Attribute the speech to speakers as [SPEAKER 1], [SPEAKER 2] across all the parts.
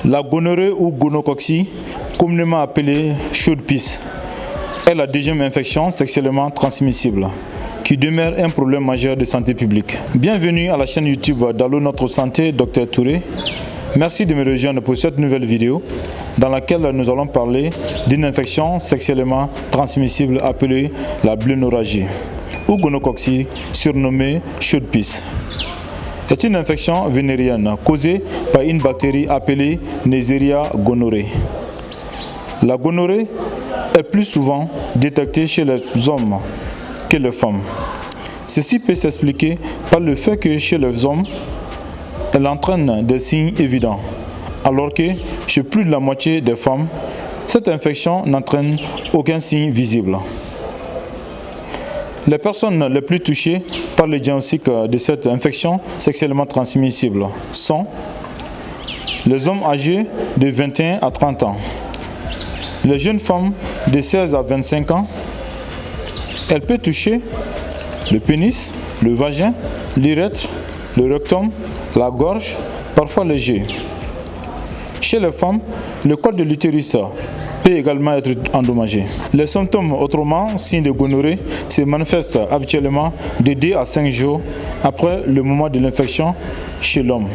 [SPEAKER 1] La gonorrhée ou gonococcie, communément appelée chaude pisse, est la deuxième infection sexuellement transmissible qui demeure un problème majeur de santé publique. Bienvenue à la chaîne YouTube d'Allo Notre Santé, Dr Touré. Merci de me rejoindre pour cette nouvelle vidéo dans laquelle nous allons parler d'une infection sexuellement transmissible appelée la blénorragie ou gonococcie, surnommée chaude pisse. C'est une infection vénérienne causée par une bactérie appelée Neisseria gonorrhoeae. La gonorrhée est plus souvent détectée chez les hommes que les femmes. Ceci peut s'expliquer par le fait que chez les hommes, elle entraîne des signes évidents, alors que chez plus de la moitié des femmes, cette infection n'entraîne aucun signe visible. Les personnes les plus touchées par le diagnostic de cette infection sexuellement transmissible sont les hommes âgés de 21 à 30 ans, les jeunes femmes de 16 à 25 ans. Elle peut toucher le pénis, le vagin, l'urètre, le rectum, la gorge, parfois léger. Chez les femmes, le col de l'utérus peut également être endommagé. Les symptômes, autrement signes de gonorrhée, se manifestent habituellement de 2 à 5 jours après le moment de l'infection chez l'homme.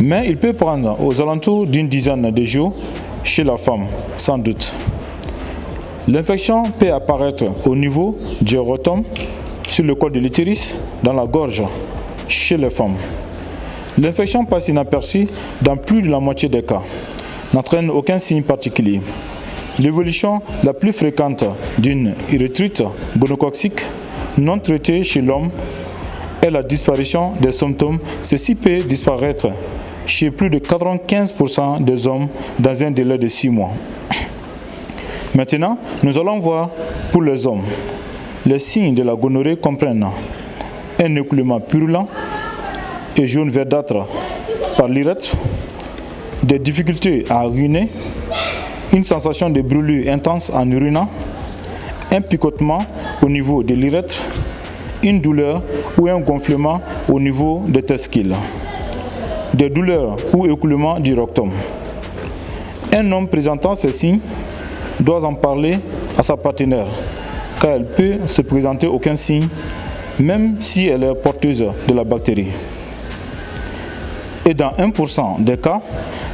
[SPEAKER 1] Mais il peut prendre aux alentours d'une dizaine de jours chez la femme, sans doute. L'infection peut apparaître au niveau du rectum, sur le col de l'utérus, dans la gorge, chez les femmes. L'infection passe inaperçue dans plus de la moitié des cas, n'entraîne aucun signe particulier. L'évolution la plus fréquente d'une urétrite gonococcique non traitée chez l'homme est la disparition des symptômes. Ceci peut disparaître chez plus de 95% des hommes dans un délai de 6 mois. Maintenant, nous allons voir pour les hommes. Les signes de la gonorrhée comprennent un écoulement purulent et jaune verdâtre par l'urètre, des difficultés à uriner, une sensation de brûlure intense en urinant, un picotement au niveau de l'urètre, une douleur ou un gonflement au niveau des testicules, des douleurs ou écoulements du rectum. Un homme présentant ces signes doit en parler à sa partenaire, car elle peut se présenter aucun signe, même si elle est porteuse de la bactérie. Et dans 1% des cas,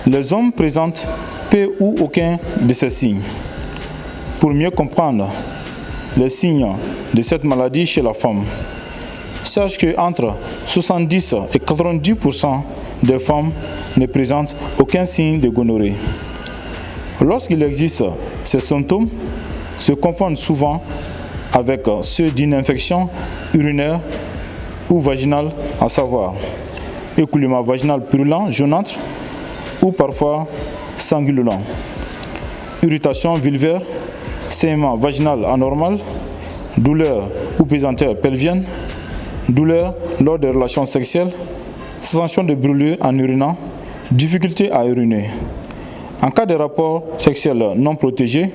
[SPEAKER 1] les hommes présentent peu ou aucun de ces signes. Pour mieux comprendre les signes de cette maladie chez la femme, sache qu'entre 70 et 90% des femmes ne présentent aucun signe de gonorrhée. Lorsqu'il existe, ces symptômes se confondent souvent avec ceux d'une infection urinaire ou vaginale, à savoir écoulement vaginal purulent, jaunâtre ou parfois sanguinolent, irritation vulvaire, saignement vaginal anormal, douleur ou pesanteur pelvienne, douleur lors des relations sexuelles, sensation de brûlure en urinant, difficulté à uriner. En cas de rapport sexuel non protégé,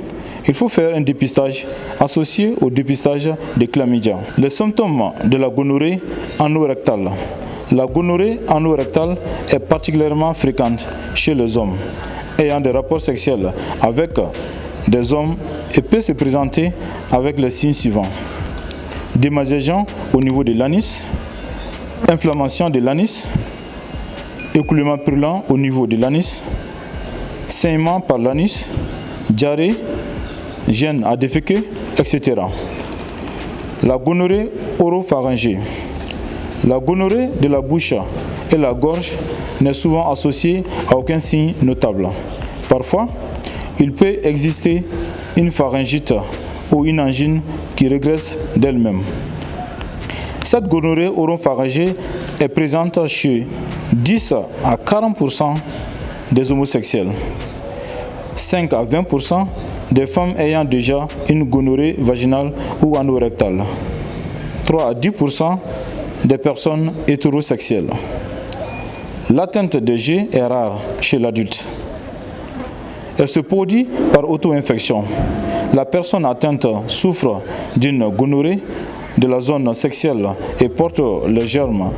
[SPEAKER 1] il faut faire un dépistage associé au dépistage des chlamydia. Les symptômes de la gonorrhée anorectale. La gonorrhée anorectale est particulièrement fréquente chez les hommes ayant des rapports sexuels avec des hommes et peut se présenter avec les signes suivants: démassagement au niveau de l'anis, inflammation de l'anis, écoulement purulent au niveau de l'anis, saignement par l'anis, diarrhée, gêne à déféquer, etc. La gonorrhée oropharyngée. La gonorrhée de la bouche et la gorge n'est souvent associée à aucun signe notable. Parfois, il peut exister une pharyngite ou une angine qui régresse d'elle-même. Cette gonorrhée oropharyngée est présente chez 10 à 40% des homosexuels, 5 à 20% des femmes ayant déjà une gonorrhée vaginale ou anorectale, 3 à 10% des personnes hétérosexuelles. L'atteinte de G est rare chez l'adulte. Elle se produit par auto-infection. La personne atteinte souffre d'une gonorrhée de la zone sexuelle et porte les germes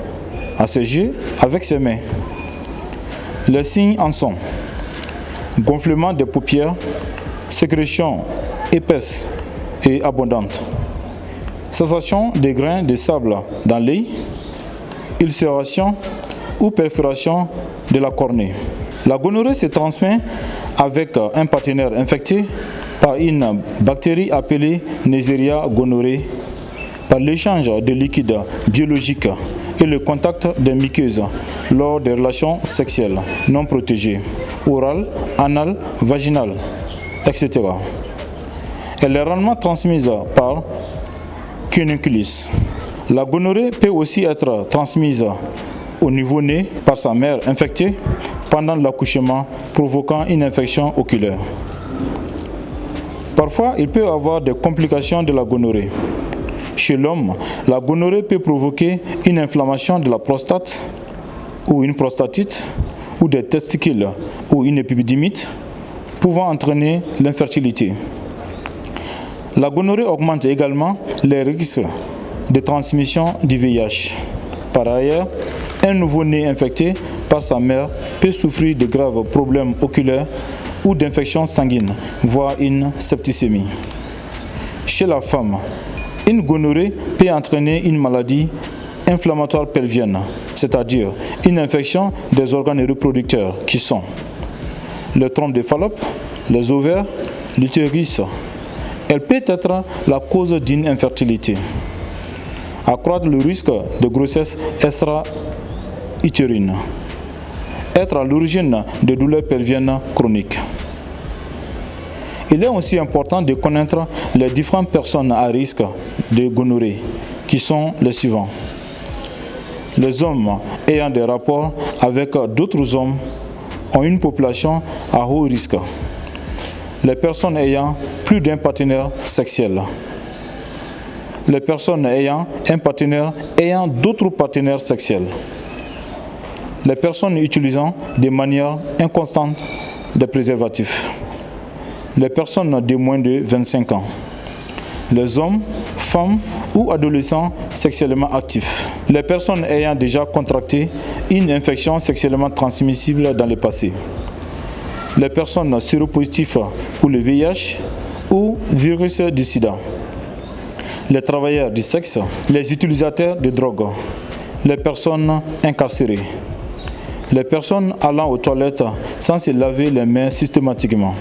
[SPEAKER 1] à ses G avec ses mains. Les signes en sont gonflement des paupières, sécrétion épaisse et abondante, sensation des grains de sable dans l'œil, ulcération ou perforation de la cornée. La gonorrhée se transmet avec un partenaire infecté par une bactérie appelée Neisseria gonorrhoeae, par l'échange de liquides biologiques et le contact des muqueuses lors des relations sexuelles non protégées, orales, anales, vaginales, etc. Elle est rarement transmise par cunniculus. La gonorrhée peut aussi être transmise au nouveau-né par sa mère infectée pendant l'accouchement, provoquant une infection oculaire. Parfois, il peut y avoir des complications de la gonorrhée. Chez l'homme, la gonorrhée peut provoquer une inflammation de la prostate ou une prostatite ou des testicules ou une épididymite, pouvant entraîner l'infertilité. La gonorrhée augmente également les risques de transmission du VIH. Par ailleurs, un nouveau-né infecté par sa mère peut souffrir de graves problèmes oculaires ou d'infections sanguines, voire une septicémie. Chez la femme, une gonorrhée peut entraîner une maladie inflammatoire pelvienne, c'est-à-dire une infection des organes reproducteurs qui sont le trompe de Fallope, les ovaires, l'utérus. Elle peut être la cause d'une infertilité, accroître le risque de grossesse extra-utérine, être à l'origine de douleurs pelviennes chroniques. Il est aussi important de connaître les différentes personnes à risque de gonorrhée, qui sont les suivants. Les hommes ayant des rapports avec d'autres hommes ont une population à haut risque. Les personnes ayant plus d'un partenaire sexuel. Les personnes ayant un partenaire ayant d'autres partenaires sexuels. Les personnes utilisant de manière inconstante des préservatifs. Les personnes de moins de 25 ans. Les hommes, femmes ou adolescents sexuellement actifs. Les personnes ayant déjà contracté une infection sexuellement transmissible dans le passé. Les personnes séropositives pour le VIH ou virus du sida. Les travailleurs du sexe, les utilisateurs de drogue, les personnes incarcérées. Les personnes allant aux toilettes sans se laver les mains systématiquement.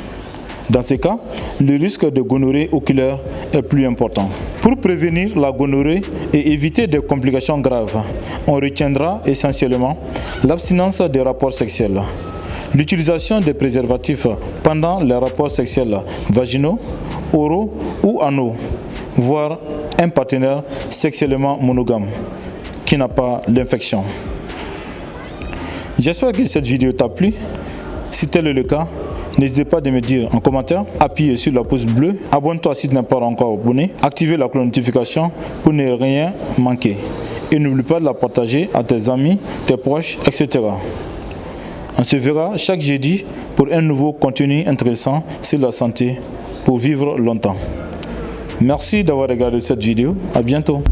[SPEAKER 1] Dans ces cas, le risque de gonorrhée oculaire est plus important. Pour prévenir la gonorrhée et éviter des complications graves, on retiendra essentiellement l'abstinence des rapports sexuels, l'utilisation des préservatifs pendant les rapports sexuels vaginaux, oraux ou anaux, voire un partenaire sexuellement monogame qui n'a pas l'infection. J'espère que cette vidéo t'a plu. Si tel est le cas, n'hésitez pas à me dire en commentaire, appuyez sur la pouce bleue, abonne-toi si tu n'es pas encore abonné, activez la cloche de notification pour ne rien manquer. Et n'oublie pas de la partager à tes amis, tes proches, etc. On se verra chaque jeudi pour un nouveau contenu intéressant sur la santé pour vivre longtemps. Merci d'avoir regardé cette vidéo. À bientôt.